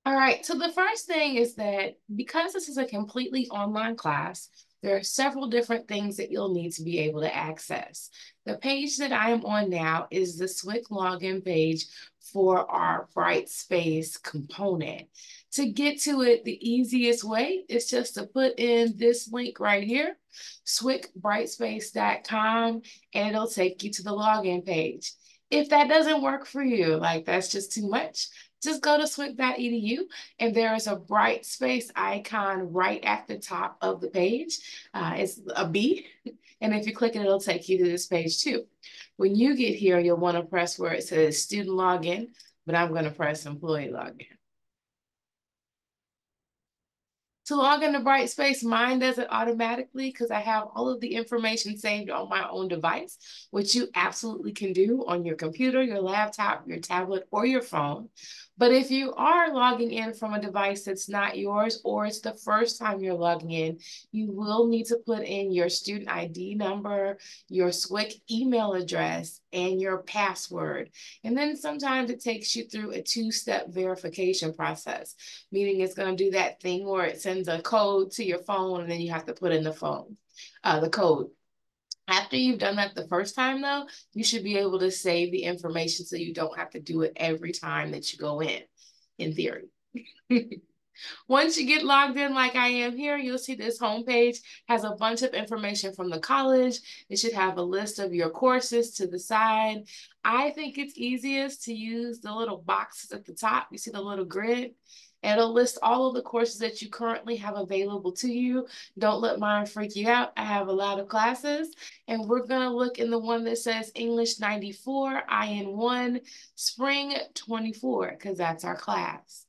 All right, so the first thing is that because this is a completely online class, there are several different things that you'll need to be able to access. The page that I am on now is the SWIC login page for our Brightspace component. To get to it, the easiest way is just to put in this link right here, swicbrightspace.com, and it'll take you to the login page. If that doesn't work for you, like that's just too much, just go to swic.edu and there is a Brightspace icon right at the top of the page. It's a B. And if you click it, it'll take you to this page too. When you get here, you'll want to press where it says student login, but I'm going to press employee login. To log into Brightspace, mine does it automatically because I have all of the information saved on my own device, which you absolutely can do on your computer, your laptop, your tablet, or your phone. But if you are logging in from a device that's not yours, or it's the first time you're logging in, you will need to put in your student ID number, your SWIC email address, and your password. And then sometimes it takes you through a two-step verification process, meaning it's going to do that thing where it sends a code to your phone and then you have to put in the code. After you've done that the first time, though, you should be able to save the information so you don't have to do it every time that you go in theory. Once you get logged in like I am here, you'll see this homepage has a bunch of information from the college. It should have a list of your courses to the side. I think it's easiest to use the little boxes at the top. You see the little grid? It'll list all of the courses that you currently have available to you. Don't let mine freak you out. I have a lot of classes, and we're going to look in the one that says English 94, IN1, Spring 24, because that's our class.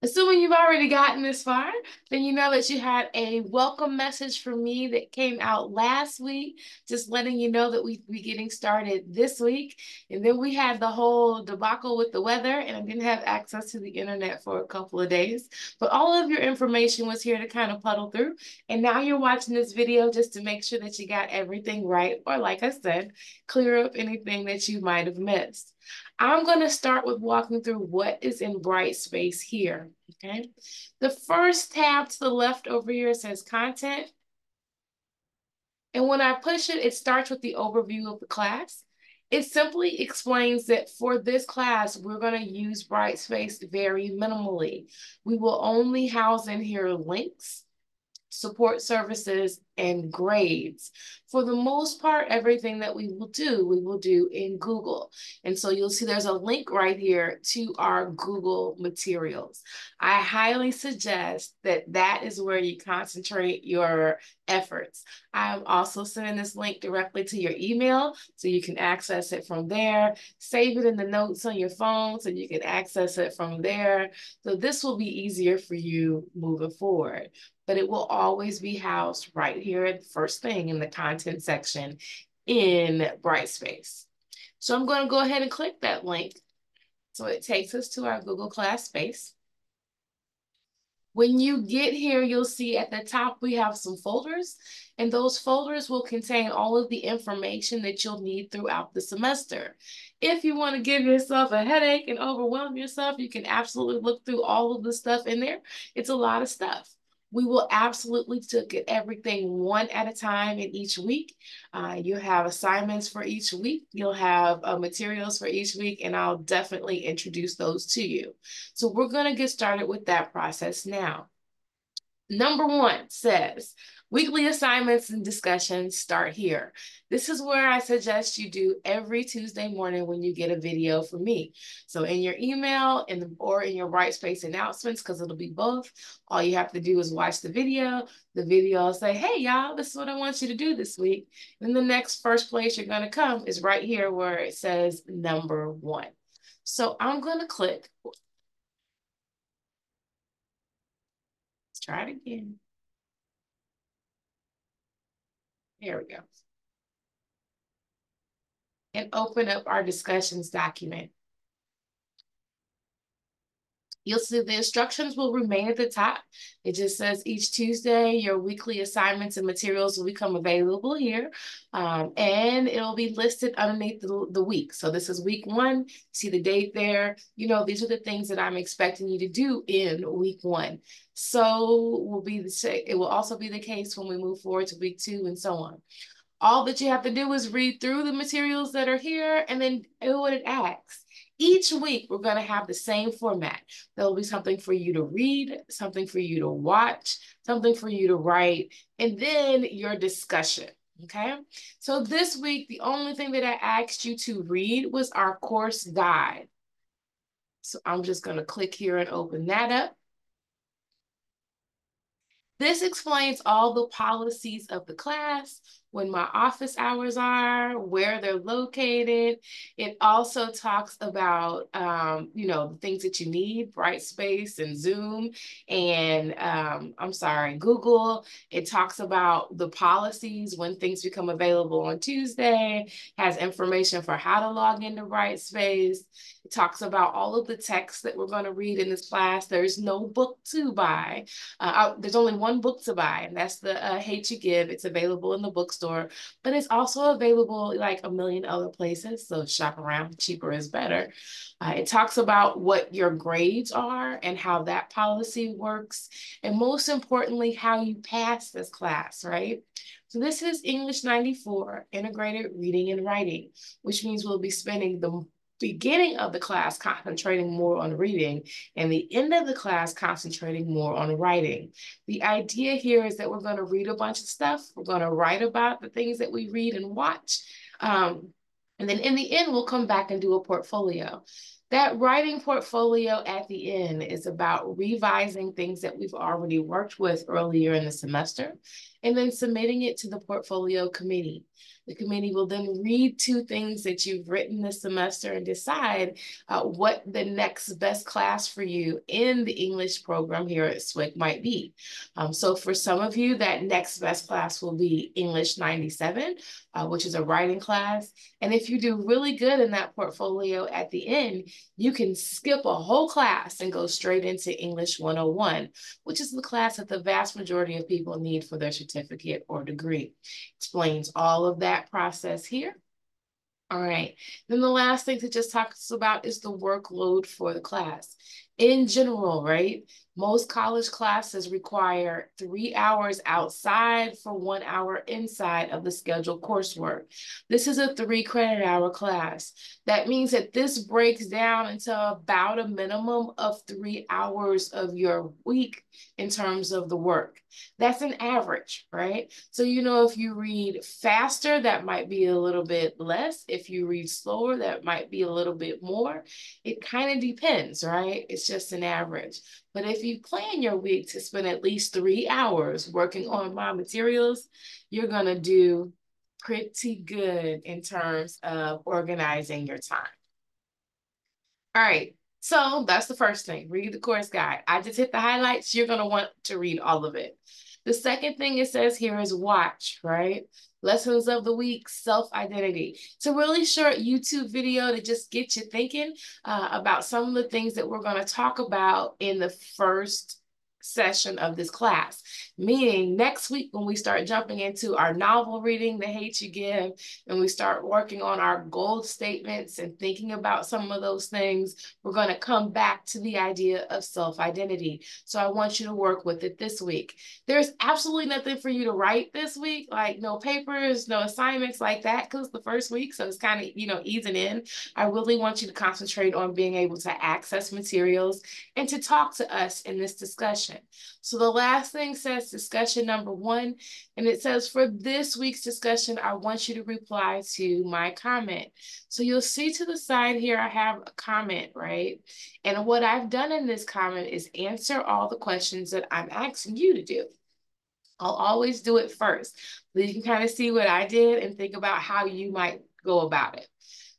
Assuming you've already gotten this far, then you know that you had a welcome message from me that came out last week, just letting you know that we'd be getting started this week. And then we had the whole debacle with the weather, and I didn't have access to the internet for a couple of days. But all of your information was here to kind of puddle through. And now you're watching this video just to make sure that you got everything right, or like I said, clear up anything that you might have missed. I'm going to start with walking through what is in Brightspace here, okay? The first tab to the left over here says content. And when I push it, it starts with the overview of the class. It simply explains that for this class, we're going to use Brightspace very minimally. We will only house in here links, support services, and grades. For the most part, everything that we will do in Google. And so you'll see there's a link right here to our Google materials. I highly suggest that that is where you concentrate your efforts. I'm also sending this link directly to your email so you can access it from there. Save it in the notes on your phone so you can access it from there. So this will be easier for you moving forward, but it will always be housed right here at the first thing in the content section in Brightspace. So I'm going to go ahead and click that link. So it takes us to our Google Class space. When you get here, you'll see at the top we have some folders, and those folders will contain all of the information that you'll need throughout the semester. If you want to give yourself a headache and overwhelm yourself, you can absolutely look through all of the stuff in there. It's a lot of stuff. We will absolutely look at everything one at a time in each week. You'll have assignments for each week. You'll have materials for each week, and I'll definitely introduce those to you. So we're going to get started with that process now. Number 1 says, weekly assignments and discussions start here. This is where I suggest you do every Tuesday morning when you get a video from me. So in your email or in your Brightspace announcements, because it'll be both, all you have to do is watch the video. The video will say, hey, y'all, this is what I want you to do this week. And the next first place you're going to come is right here where it says number 1. So I'm going to click. Let's try it again. There we go. And open up our discussions document. You'll see the instructions will remain at the top. It just says each Tuesday, your weekly assignments and materials will become available here. And it'll be listed underneath the week. So this is week 1. See the date there. You know, these are the things that I'm expecting you to do in week 1. So it will also be the case when we move forward to week 2 and so on. All that you have to do is read through the materials that are here and then do what it asks. Each week, we're going to have the same format. There'll be something for you to read, something for you to watch, something for you to write, and then your discussion. Okay, so this week, the only thing that I asked you to read was our course guide. So I'm just going to click here and open that up. This explains all the policies of the class, when my office hours are, where they're located. It also talks about, you know, the things that you need, Brightspace and Zoom and, Google. It talks about the policies when things become available on Tuesday, has information for how to log into Brightspace. It talks about all of the texts that we're going to read in this class. There's no book to buy. There's only one book to buy, and that's the Hate You Give. It's available in the bookstore, but it's also available like a million other places. So shop around, cheaper is better. It talks about what your grades are and how that policy works. And most importantly, how you pass this class, right? So this is English 94, Integrated Reading and Writing, which means we'll be spending the beginning of the class concentrating more on reading and the end of the class concentrating more on writing. The idea here is that we're going to read a bunch of stuff. We're going to write about the things that we read and watch. And then in the end, we'll come back and do a portfolio. That writing portfolio at the end is about revising things that we've already worked with earlier in the semester and then submitting it to the portfolio committee. The committee will then read 2 things that you've written this semester and decide what the next best class for you in the English program here at SWIC might be. So for some of you, that next best class will be English 97, which is a writing class. And if you do really good in that portfolio at the end, you can skip a whole class and go straight into English 101, which is the class that the vast majority of people need for their certificate or degree. Explains all of that process here. All right, then the last thing to just talk about is the workload for the class. In general, right, most college classes require 3 hours outside for 1 hour inside of the scheduled coursework. This is a 3 credit hour class. That means that this breaks down into about a minimum of 3 hours of your week in terms of the work. That's an average, right? So, you know, if you read faster, that might be a little bit less. If you read slower, that might be a little bit more. It kind of depends, right? It's just an average. But if you plan your week to spend at least 3 hours working on my materials, you're going to do pretty good in terms of organizing your time. All right. So that's the first thing. Read the course guide. I just hit the highlights. You're going to want to read all of it. The second thing it says here is watch, right? Lessons of the week, self-identity. It's a really short YouTube video to just get you thinking about some of the things that we're going to talk about in the first session of this class. Meaning next week when we start jumping into our novel reading, The Hate You Give, and we start working on our goal statements and thinking about some of those things, we're going to come back to the idea of self-identity. So I want you to work with it this week. There's absolutely nothing for you to write this week, like no papers, no assignments like that, because the first week, so it's kind of, you know, easing in. I really want you to concentrate on being able to access materials and to talk to us in this discussion. So the last thing says discussion number 1, and it says for this week's discussion, I want you to reply to my comment. So you'll see to the side here, I have a comment, right? And what I've done in this comment is answer all the questions that I'm asking you to do. I'll always do it first, so you can kind of see what I did and think about how you might go about it.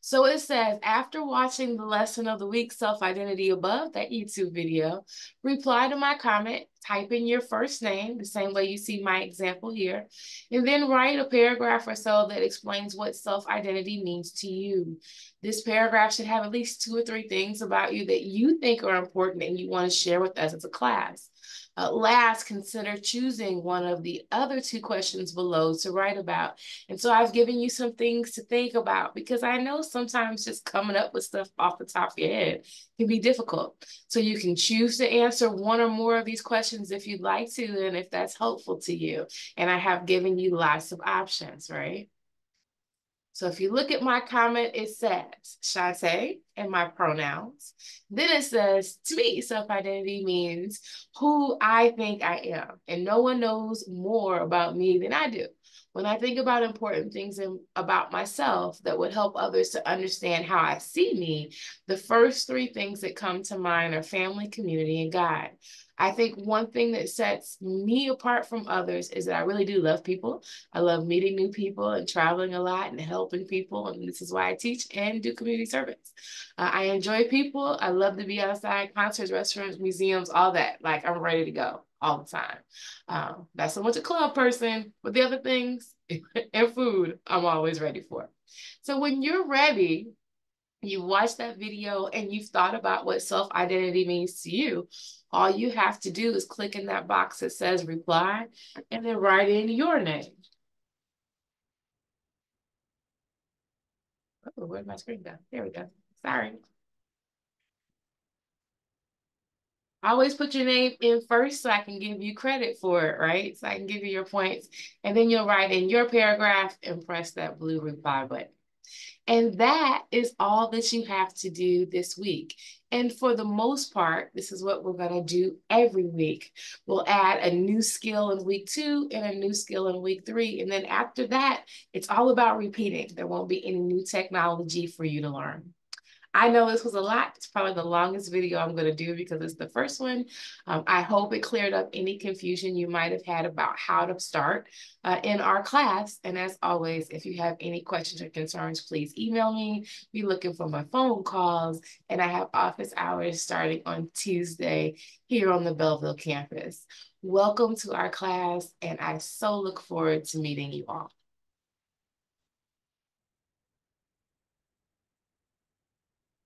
So it says, after watching the lesson of the week, self-identity above, that YouTube video, reply to my comment, type in your first name, the same way you see my example here, and then write a paragraph or so that explains what self-identity means to you. This paragraph should have at least 2 or 3 things about you that you think are important and you want to share with us as a class. Last, consider choosing one of the other 2 questions below to write about. And so I've given you some things to think about, because I know sometimes just coming up with stuff off the top of your head can be difficult. So you can choose to answer one or more of these questions if you'd like to, and if that's helpful to you. And I have given you lots of options, right? So if you look at my comment, it says Shantae and my pronouns. Then it says, to me, self-identity means who I think I am. And no one knows more about me than I do. When I think about important things about myself that would help others to understand how I see me, the first 3 things that come to mind are family, community, and God. I think one thing that sets me apart from others is that I really do love people. I love meeting new people and traveling a lot and helping people. And this is why I teach and do community service. I enjoy people. I love to be outside, concerts, restaurants, museums, all that. Like, I'm ready to go all the time. Not so much a club person, but the other things and food, I'm always ready for. So when you're ready, you watched that video and you've thought about what self-identity means to you, all you have to do is click in that box that says reply and then write in your name. Oh, where'd my screen go? There we go. Sorry. Always put your name in first so I can give you credit for it, right? So I can give you your points. And then you'll write in your paragraph and press that blue reply button. And that is all that you have to do this week. And for the most part, this is what we're going to do every week. We'll add a new skill in week 2 and a new skill in week 3. And then after that, it's all about repeating. There won't be any new technology for you to learn. I know this was a lot. It's probably the longest video I'm going to do because it's the first one. I hope it cleared up any confusion you might have had about how to start in our class. And as always, if you have any questions or concerns, please email me. Be looking for my phone calls. And I have office hours starting on Tuesday here on the Belleville campus. Welcome to our class, and I so look forward to meeting you all.